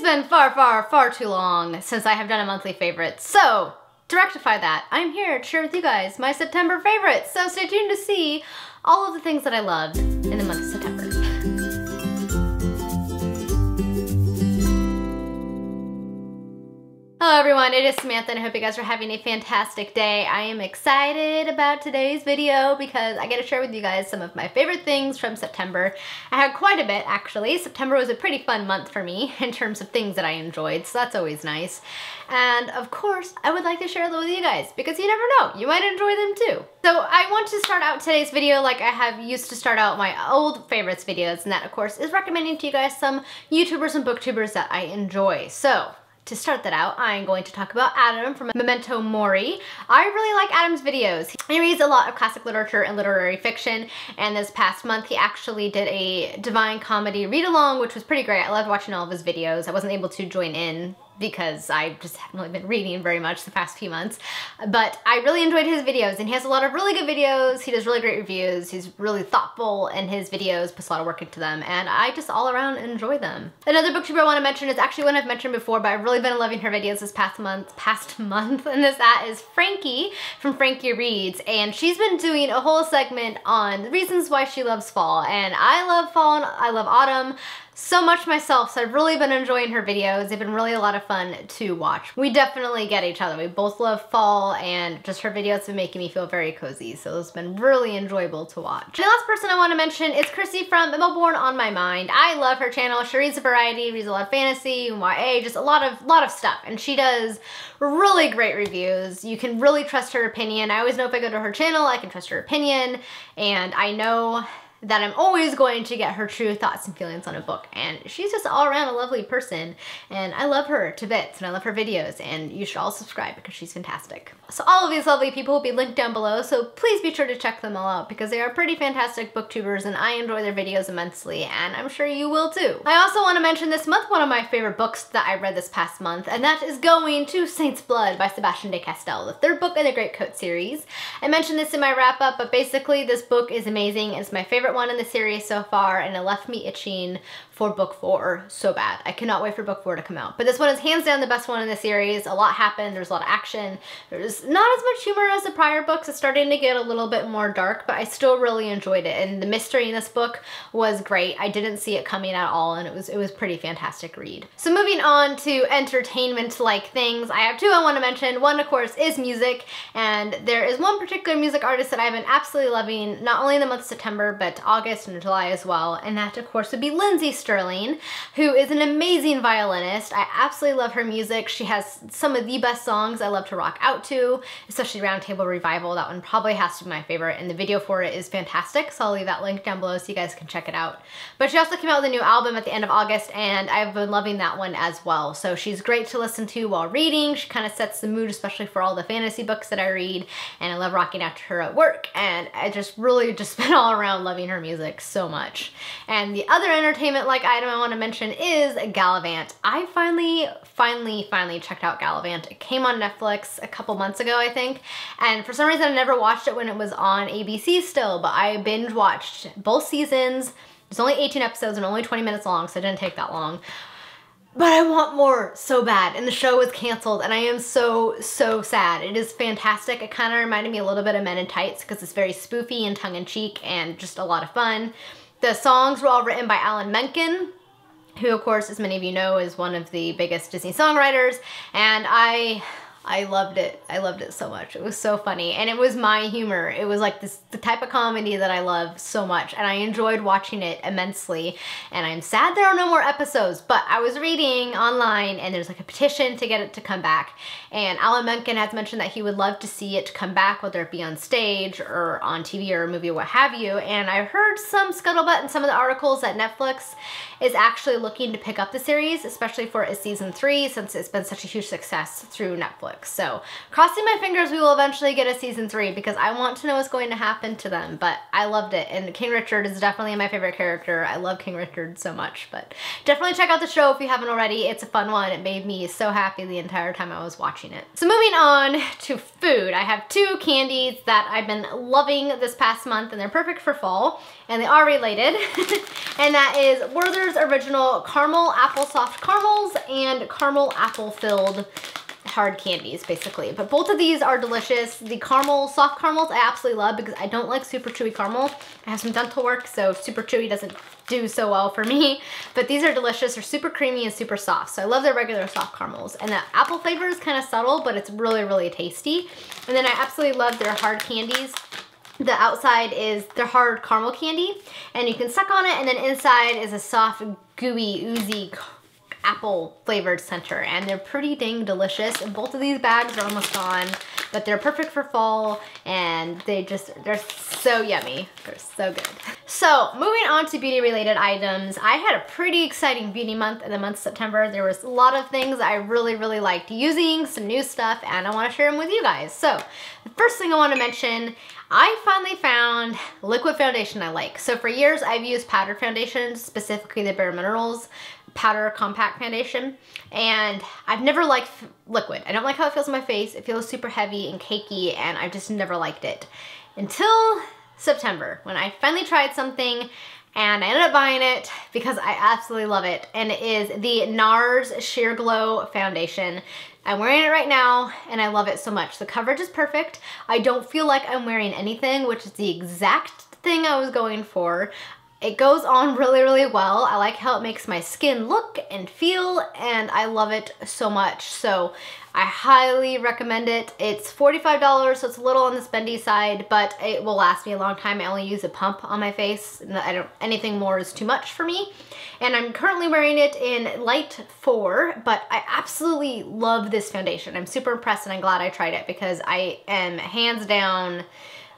It's been far too long since I have done a monthly favorite, so to rectify that, I'm here to share with you guys my September favorites, so stay tuned to see all of the things that I loved in the month of September. Hello everyone, it is Samantha and I hope you guys are having a fantastic day. I am excited about today's video because I get to share with you guys some of my favorite things from September. I had quite a bit actually. September was a pretty fun month for me in terms of things that I enjoyed, so that's always nice. And of course, I would like to share them with you guys because you never know, you might enjoy them too. So I want to start out today's video like I have used to start out my old favorites videos, and that of course is recommending to you guys some YouTubers and booktubers that I enjoy. So to start that out, I'm going to talk about Adam from Memento Mori. I really like Adam's videos. He reads a lot of classic literature and literary fiction, and this past month he actually did a Divine Comedy read-along, which was pretty great. I loved watching all of his videos. I wasn't able to join in because I just haven't really been reading very much the past few months. But I really enjoyed his videos, and he has a lot of really good videos. He does really great reviews. He's really thoughtful in his videos, puts a lot of work into them, and I just all around enjoy them. Another booktuber I want to mention is actually one I've mentioned before, but I've really been loving her videos this past month, and that is Frankie from Frankie Reads, and she's been doing a whole segment on the reasons why she loves fall, and I love fall and I love autumn so much myself, so I've really been enjoying her videos. They've been really a lot of fun to watch. We definitely get each other. We both love fall, and just her videos have been making me feel very cozy, so it's been really enjoyable to watch. The last person I want to mention is Chrissy from Born on My Mind. I love her channel. She reads a variety, reads a lot of fantasy, YA, just a lot of stuff, and she does really great reviews. You can really trust her opinion. I always know if I go to her channel, I can trust her opinion, and I know that I'm always going to get her true thoughts and feelings on a book, and she's just all around a lovely person, and I love her to bits, and I love her videos, and you should all subscribe because she's fantastic. So all of these lovely people will be linked down below, so please be sure to check them all out because they are pretty fantastic booktubers, and I enjoy their videos immensely, and I'm sure you will too. I also want to mention this month one of my favorite books that I read this past month, and that is going to Saint's Blood by Sebastian de Castell, the third book in the Great Coat series. I mentioned this in my wrap up, but basically this book is amazing. It's my favorite one in the series so far, and it left me itching for book 4 so bad. I cannot wait for book 4 to come out. But this one is hands down the best one in the series. A lot happened, there's a lot of action. There's not as much humor as the prior books. It's starting to get a little bit more dark, but I still really enjoyed it. And the mystery in this book was great. I didn't see it coming at all, and it was pretty fantastic read. So moving on to entertainment-like things, I have two I want to mention. One, of course, is music, and there is one particular music artist that I've been absolutely loving, not only in the month of September, but August and July as well, and that, of course, would be Lindsay Sterling, who is an amazing violinist. I absolutely love her music. She has some of the best songs I love to rock out to, especially Round Table Revival. That one probably has to be my favorite, and the video for it is fantastic, so I'll leave that link down below so you guys can check it out. But she also came out with a new album at the end of August, and I've been loving that one as well. So she's great to listen to while reading. She kind of sets the mood, especially for all the fantasy books that I read, and I love rocking out to her at work, and I just really just been all around loving her music so much. And the other entertainment-like item I want to mention is Gallivant. I finally checked out Gallivant. It came on Netflix a couple months ago, I think, and for some reason I never watched it when it was on ABC still, but I binge watched both seasons. It's only 18 episodes and only 20 minutes long, so it didn't take that long. But I want more so bad, and the show was canceled, and I am so sad. It is fantastic. It kind of reminded me a little bit of Men in Tights because it's very spoofy and tongue-in-cheek and just a lot of fun. The songs were all written by Alan Menken, who, of course, as many of you know, is one of the biggest Disney songwriters, and I loved it. I loved it so much. It was so funny, and it was my humor. It was like the type of comedy that I love so much, and I enjoyed watching it immensely. And I'm sad there are no more episodes, but I was reading online, and there's like a petition to get it to come back. And Alan Menken has mentioned that he would love to see it come back, whether it be on stage or on TV or a movie or what have you. And I heard some scuttlebutt in some of the articles that Netflix is actually looking to pick up the series, especially for a season 3, since it's been such a huge success through Netflix. books. So crossing my fingers we will eventually get a season 3 because I want to know what's going to happen to them, but I loved it. And King Richard is definitely my favorite character. I love King Richard so much, but definitely check out the show if you haven't already. It's a fun one. It made me so happy the entire time I was watching it. So moving on to food, I have 2 candies that I've been loving this past month, and they're perfect for fall, and they are related. And that is Werther's Original Caramel Apple Soft Caramels and Caramel Apple Filled hard candies, basically. But both of these are delicious. The caramel, soft caramels, I absolutely love because I don't like super chewy caramel. I have some dental work, so super chewy doesn't do so well for me. But these are delicious. They're super creamy and super soft. So I love their regular soft caramels. And the apple flavor is kind of subtle, but it's really, really tasty. And then I absolutely love their hard candies. The outside is their hard caramel candy, and you can suck on it, and then inside is a soft, gooey, oozy apple flavored center, and they're pretty dang delicious. And both of these bags are almost gone, but they're perfect for fall, and they're so yummy. They're so good. So moving on to beauty related items, I had a pretty exciting beauty month in the month of September. There was a lot of things I really, really liked using, some new stuff, and I want to share them with you guys. So the first thing I want to mention, I finally found liquid foundation I like. So for years I've used powdered foundation, specifically the Bare Minerals powder compact foundation, and I've never liked liquid. I don't like how it feels on my face. It feels super heavy and cakey, and I've just never liked it until September when I finally tried something, and I ended up buying it because I absolutely love it, and it is the Nars Sheer Glow foundation. I'm wearing it right now and I love it so much. The coverage is perfect. I don't feel like I'm wearing anything, which is the exact thing I was going for. It goes on really, really well. I like how it makes my skin look and feel, and I love it so much. So I highly recommend it. It's $45, so it's a little on the spendy side, but it will last me a long time. I only use a pump on my face. Anything more is too much for me. And I'm currently wearing it in light 4, but I absolutely love this foundation. I'm super impressed, and I'm glad I tried it because I am hands down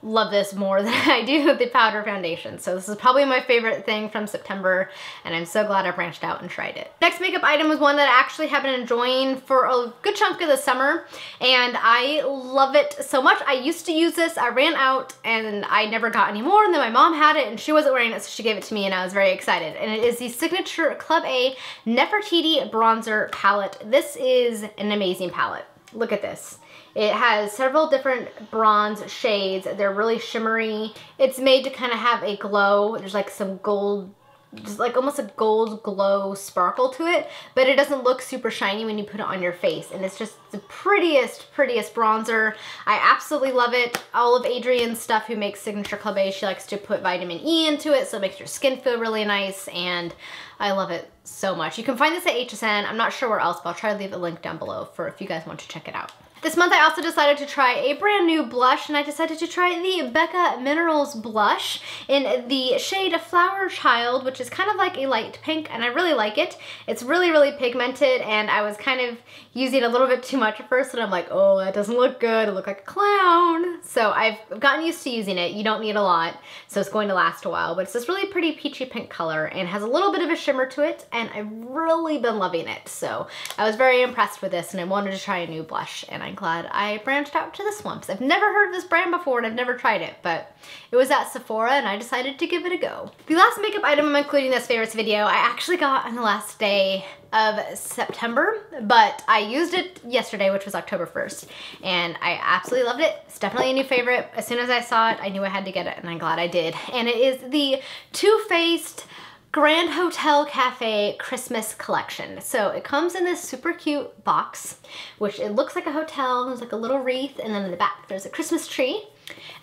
love this more than I do the powder foundation. So this is probably my favorite thing from September, and I'm so glad I branched out and tried it. Next makeup item was one that I actually have been enjoying for a good chunk of the summer, and I love it so much. I used to use this, I ran out, and I never got any more, and then my mom had it, and she wasn't wearing it, so she gave it to me, and I was very excited. And it is the Signature Club A Nefertiti Bronzer Palette. This is an amazing palette. Look at this. It has several different bronze shades. They're really shimmery. It's made to kind of have a glow. There's like some gold, just like almost a gold glow sparkle to it, but it doesn't look super shiny when you put it on your face. And it's just the prettiest bronzer. I absolutely love it. All of Adrienne's stuff, who makes Signature Club A, she likes to put vitamin E into it, so it makes your skin feel really nice, and I love it so much. You can find this at HSN. I'm not sure where else, but I'll try to leave a link down below for if you guys want to check it out. This month I also decided to try a brand new blush, and I decided to try the Becca Minerals blush in the shade Flower Child, which is kind of like a light pink, and I really like it. It's really, really pigmented, and I was kind of using a little bit too much at first, and I'm like, oh, that doesn't look good. I look like a clown. So I've gotten used to using it. You don't need a lot, so it's going to last a while, but it's this really pretty peachy pink color and has a little bit of a shimmer to it, and I've really been loving it. So I was very impressed with this, and I wanted to try a new blush, and I'm glad I branched out to this one because I've never heard of this brand before and I've never tried it, but it was at Sephora and I decided to give it a go. The last makeup item I'm including in this favorites video I actually got on the last day of September, but I used it yesterday, which was October 1st, and I absolutely loved it. It's definitely a new favorite. As soon as I saw it, I knew I had to get it, and I'm glad I did. And it is the Too Faced Grand Hotel Cafe Christmas collection. So it comes in this super cute box, which it looks like a hotel. There's like a little wreath, and then in the back there's a Christmas tree,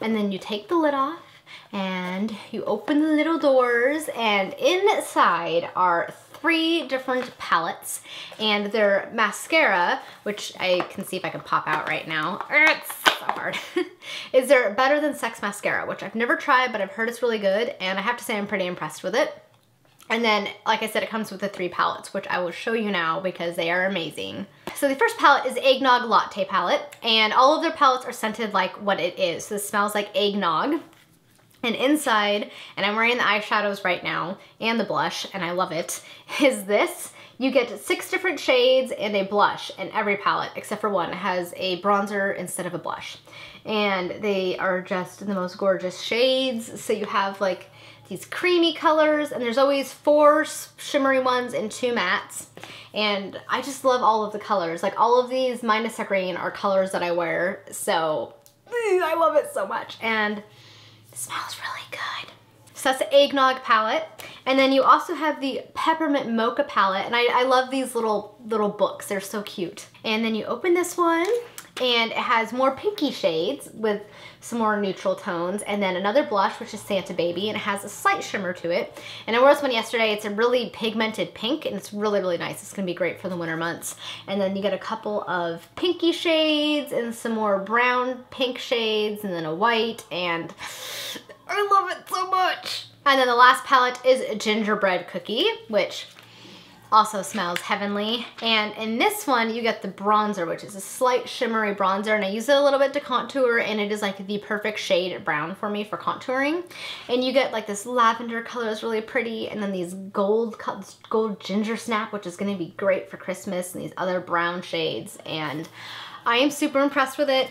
and then you take the lid off and you open the little doors, and inside are 3 different palettes, and their mascara, which I can see if I can pop out right now. It's so hard. Is their Better Than Sex mascara, which I've never tried, but I've heard it's really good, and I have to say I'm pretty impressed with it. And then, like I said, it comes with the 3 palettes, which I will show you now because they are amazing. So the first palette is Eggnog Latte palette, and all of their palettes are scented like what it is. So this smells like eggnog. And inside, and I'm wearing the eyeshadows right now and the blush, and I love it, is this You get 6 different shades and a blush in every palette, except for one. It has a bronzer instead of a blush. And they are just the most gorgeous shades. So you have like these creamy colors, and there's always 4 shimmery ones and 2 mattes. And I just love all of the colors. Like all of these minus a green are colors that I wear. So I love it so much. And it smells really good. So that's the Eggnog palette. And then you also have the Peppermint Mocha palette. And I love these little books. They're so cute. And then you open this one, and it has more pinky shades with some more neutral tones, and then another blush, which is Santa Baby, and it has a slight shimmer to it. And I wore this one yesterday. It's a really pigmented pink, and it's really, really nice. It's gonna be great for the winter months. And then you get a couple of pinky shades and some more brown pink shades, and then a white, and I love it so much. And then the last palette is Gingerbread Cookie, which also smells heavenly. And in this one, you get the bronzer, which is a slight shimmery bronzer, and I use it a little bit to contour, and it is like the perfect shade brown for me for contouring. And you get like this lavender color is really pretty, and then these gold ginger snap, which is gonna be great for Christmas, and these other brown shades. And I am super impressed with it.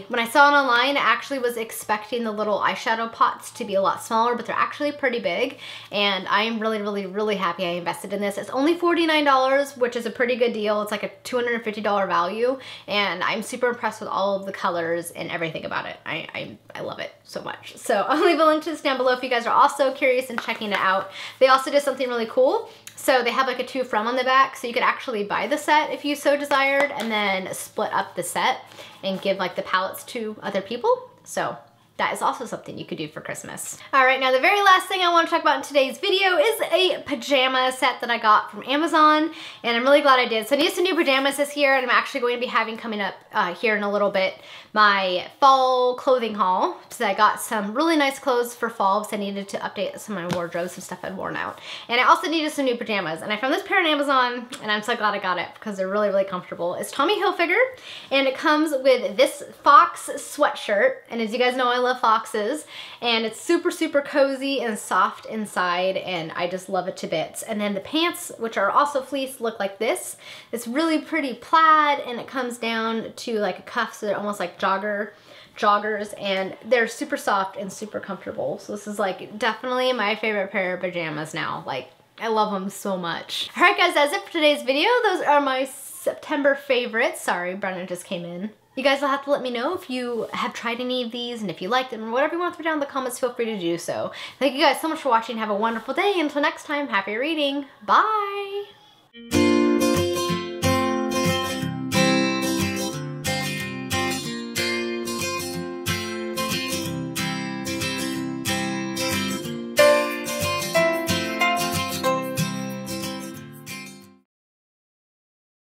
When I saw it online, I actually was expecting the little eyeshadow pots to be a lot smaller, but they're actually pretty big. And I am really, really, really happy I invested in this. It's only $49, which is a pretty good deal. It's like a $250 value. And I'm super impressed with all of the colors and everything about it. I love it so much. So I'll leave a link to this down below if you guys are also curious and checking it out. They also did something really cool. So they have like a 2 from on the back, so you could actually buy the set if you so desired, and then split up the set and give like the palettes to other people. So that is also something you could do for Christmas. All right, now the very last thing I want to talk about in today's video is a pajama set that I got from Amazon, and I'm really glad I did. So I need some new pajamas this year, and I'm actually going to be having coming up here in a little bit my fall clothing haul. So I got some really nice clothes for fall because I needed to update some of my wardrobe, some stuff I'd worn out. And I also needed some new pajamas, and I found this pair on Amazon, and I'm so glad I got it because they're really, really comfortable. It's Tommy Hilfiger, and it comes with this fox sweatshirt, and as you guys know, I love foxes, and it's super, super cozy and soft inside, and I just love it to bits. And then the pants, which are also fleece, look like this. It's really pretty plaid, and it comes down to like a cuff, so they're almost like joggers, and they're super soft and super comfortable. So this is like definitely my favorite pair of pajamas now. Like, I love them so much. All right, guys, that's it for today's video. Those are my September favorites. Sorry, Brennan just came in. You guys will have to let me know if you have tried any of these, and if you like them, or whatever you want to throw down in the comments, feel free to do so. Thank you guys so much for watching. Have a wonderful day. Until next time, happy reading. Bye.